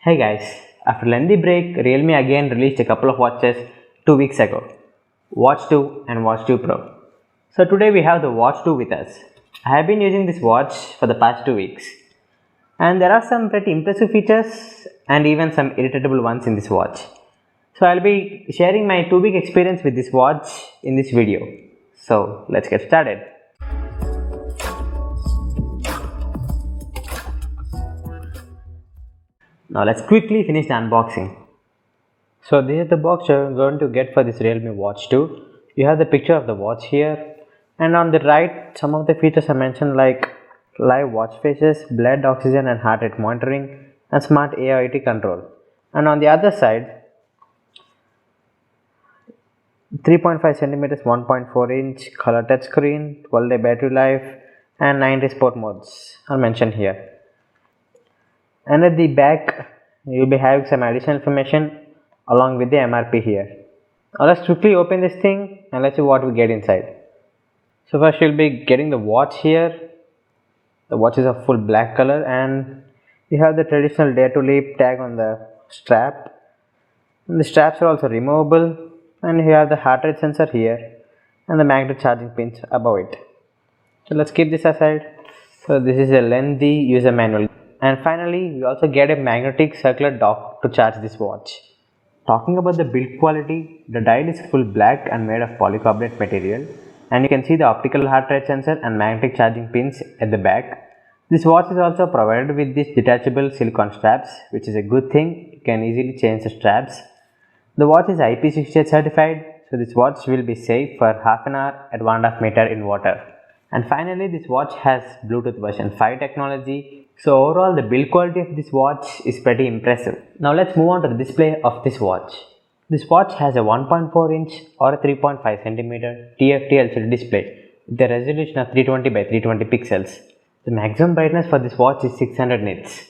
Hey guys, after a lengthy break, Realme again released a couple of watches 2 weeks ago, Watch 2 and Watch 2 Pro. So today we have the Watch 2 with us. I have been using this watch for the past 2 weeks and there are some pretty impressive features and even some irritable ones in this watch. So I'll be sharing my 2 week experience with this watch in this video. So let's get started. Now let's quickly finish the unboxing. So this is the box you're going to get for this Realme Watch 2. You have the picture of the watch here, and on the right some of the features are mentioned like live watch faces, blood oxygen and heart rate monitoring, and smart Aot control. And on the other side 3.5 centimeters 1.4 inch color touchscreen, 12-day battery life and 90 sport modes are mentioned here. And at the back you will be having some additional information along with the MRP here. Now let's quickly open this thing and let's see what we get inside. So first you'll be getting the watch here. The watch is of full black color and you have the traditional dare to leap tag on the strap. And the straps are also removable, and you have the heart rate sensor here and the magnetic charging pins above it. So let's keep this aside. So this is a lengthy user manual. And finally we also get a magnetic circular dock to charge this watch. Talking about the build quality, the dial is full black and made of polycarbonate material, and you can see the optical heart rate sensor and magnetic charging pins at the back. This watch is also provided with these detachable silicone straps, which is a good thing. You can easily change the straps. The watch is IP68 certified, so this watch will be safe for half an hour at 1.5 meters in water. And finally this watch has Bluetooth version 5 technology. So overall the build quality of this watch is pretty impressive. Now let's move on to the display of this watch. This watch has a 1.4 inch or a 3.5 centimeter TFT LCD display with a resolution of 320 by 320 pixels. The maximum brightness for this watch is 600 nits.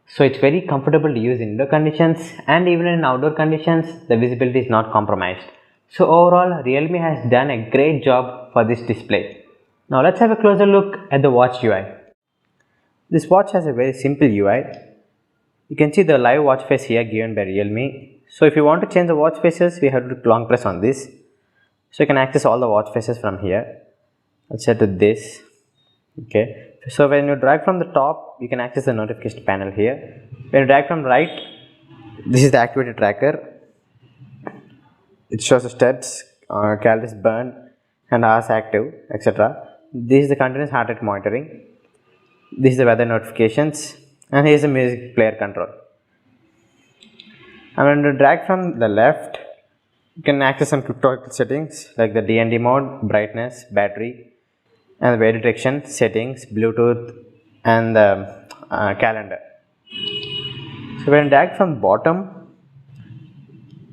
So it's very comfortable to use in indoor conditions, and even in outdoor conditions the visibility is not compromised. So overall Realme has done a great job for this display. Now let's have a closer look at the watch UI. This watch has a very simple UI. You can see the live watch face here given by Realme. So if you want to change the watch faces, we have to long press on this. So you can access all the watch faces from here. I'll set to this. Okay. So when you drag from the top, you can access the notification panel here. When you drag from right, this is the activity tracker. It shows the steps, calories burned and hours active, etc. This is the continuous heart rate monitoring. This is the weather notifications, and here is the music player control. And when you drag from the left, you can access some quick settings like the DND mode, brightness, battery, and the wear detection, settings, Bluetooth, and the calendar. So when you drag from bottom,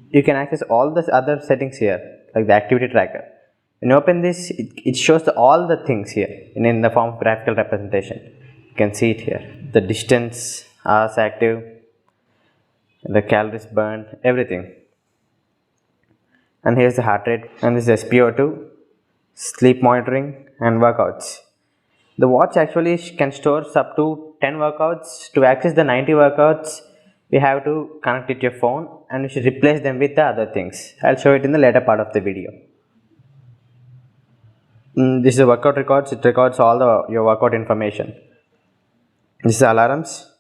you can access all the other settings here like the activity tracker. When you open this, it shows all the things here in the form of graphical representation. You can see it here, the distance, hours active, the calories burned, everything. And here's the heart rate, and this is SpO2, sleep monitoring and workouts. The watch actually can store up to 10 workouts. To access the 90 workouts, we have to connect it to your phone and we should replace them with the other things. I'll show it in the later part of the video. This is the workout records. It records all your workout information. This is alarms.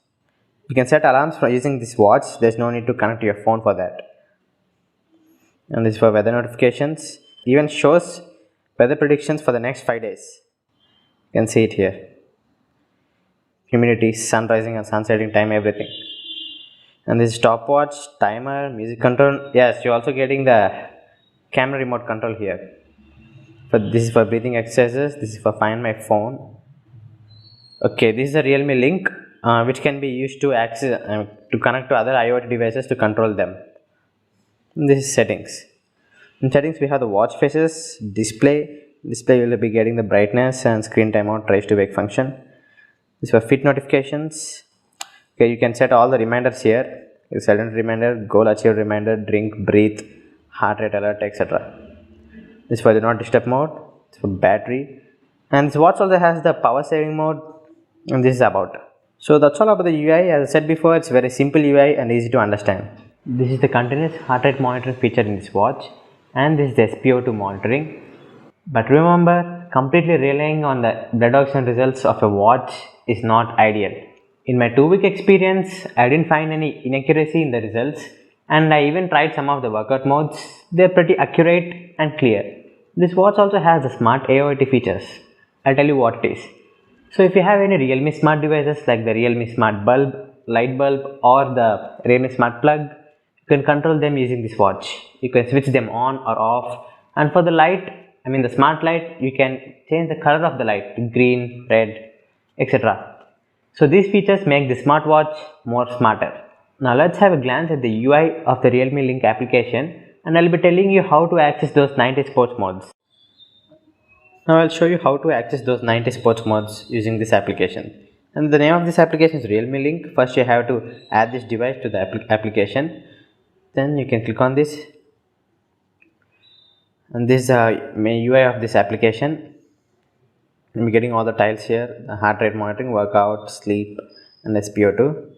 You can set alarms for using this watch. There's no need to connect to your phone for that. And this is for weather notifications. Even shows weather predictions for the next 5 days. You can see it here. Humidity, sun rising and sun setting time, everything. And this is stopwatch, timer, music control. Yes, you're also getting the camera remote control here. This is for breathing exercises. This is for find my phone. Okay, this is a Realme link which can be used to access to connect to other IoT devices to control them. And this is settings. In settings we have the watch faces, display. Display will be getting the brightness and screen timeout, trace to wake function. This is for fit notifications. Okay, you can set all the reminders here. Sedentary reminder, goal achieved reminder, drink, breathe, heart rate alert, etc. This is for the not disturb mode. It's for battery. And this watch also has the power saving mode, and this is about. So that's all about the UI. As I said before, it's very simple UI and easy to understand. This is the continuous heart rate monitoring feature in this watch, and this is the SpO2 monitoring. But remember, completely relying on the blood oxygen results of a watch is not ideal. In my 2-week experience, I didn't find any inaccuracy in the results, and I even tried some of the workout modes. They're pretty accurate and clear. This watch also has the smart Aot features. I'll tell you what it is. So if you have any Realme smart devices like the Realme smart bulb, light bulb, or the Realme smart plug, you can control them using this watch. You can switch them on or off, and for the light, the smart light, you can change the color of the light to green, red, etc. So these features make the smartwatch more smarter. Now let's have a glance at the UI of the Realme Link application, and I'll be telling you how to access those 90 sports modes. Now I'll show you how to access those 90 sports modes using this application. And the name of this application is Realme Link. First you have to add this device to the application. Then you can click on this. And this is the main UI of this application. I'm getting all the tiles here: the heart rate monitoring, workout, sleep, and SpO2.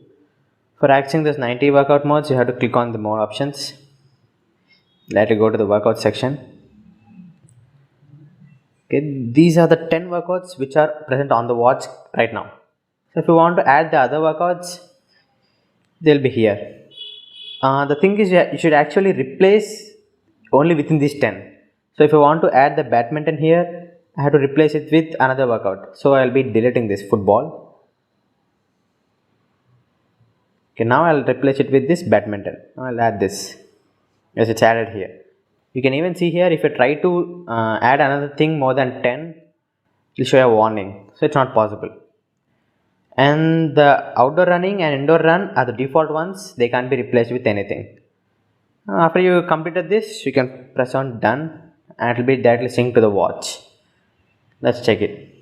For accessing this 90 workout modes, you have to click on the more options. Let it go to the workout section. Okay, these are the 10 workouts which are present on the watch right now. So if you want to add the other workouts, they'll be here. The thing is, you should actually replace only within these 10. So if you want to add the badminton here, I have to replace it with another workout. So I'll be deleting this football. Okay, now I'll replace it with this badminton. Now I'll add this. Yes, it's added here. You can even see here, if you try to add another thing more than 10, it will show a warning. So it's not possible. And the outdoor running and indoor run are the default ones. They can't be replaced with anything. After you completed this, you can press on done, and it will be directly synced to the watch. Let's check it.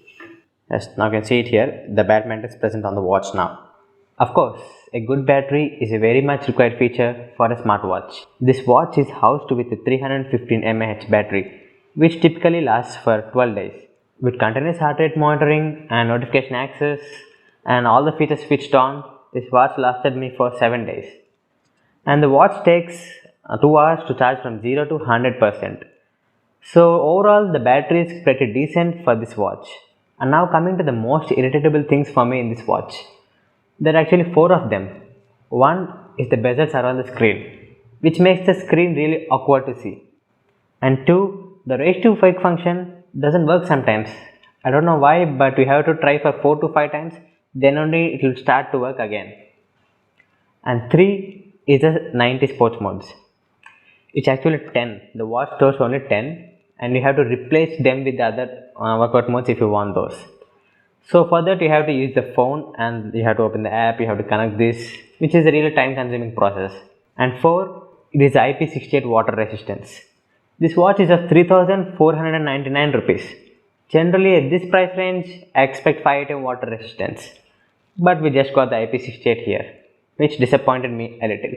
Yes, now you can see it here. The badminton is present on the watch now. Of course, a good battery is a very much required feature for a smartwatch. This watch is housed with a 315 mAh battery, which typically lasts for 12 days. With continuous heart rate monitoring and notification access and all the features switched on, this watch lasted me for 7 days. And the watch takes 2 hours to charge from 0 to 100%. So overall, the battery is pretty decent for this watch. And now coming to the most irritable things for me in this watch. There are actually 4 of them. One is the bezels around the screen, which makes the screen really awkward to see. And 2, the raise to wake function doesn't work sometimes. I don't know why, but we have to try for 4 to 5 times, then only it will start to work again. And 3 is the 90 sports modes. It's actually 10. The watch stores only 10, and you have to replace them with the other workout modes if you want those. So for that, you have to use the phone, and you have to open the app, you have to connect this, which is a really time consuming process. And 4, it is IP68 water resistance. This watch is of 3,499 rupees. Generally at this price range, I expect 5 item water resistance. But we just got the IP68 here, which disappointed me a little.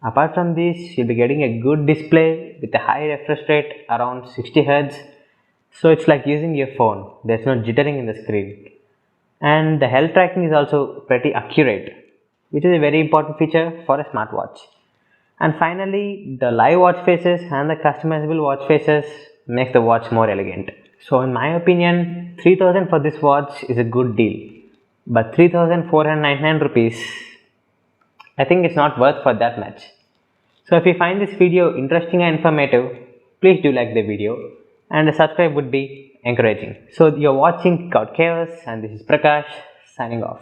Apart from this, you'll be getting a good display with a high refresh rate around 60 Hz. So it's like using your phone. There's no jittering in the screen. And the health tracking is also pretty accurate, which is a very important feature for a smartwatch. And finally, the live watch faces and the customizable watch faces makes the watch more elegant. So in my opinion, 3000 for this watch is a good deal. But 3,499 rupees, I think it's not worth for that much. So if you find this video interesting and informative, please do like the video, and a subscribe would be encouraging. So you're watching Chaos, and this is Prakash signing off.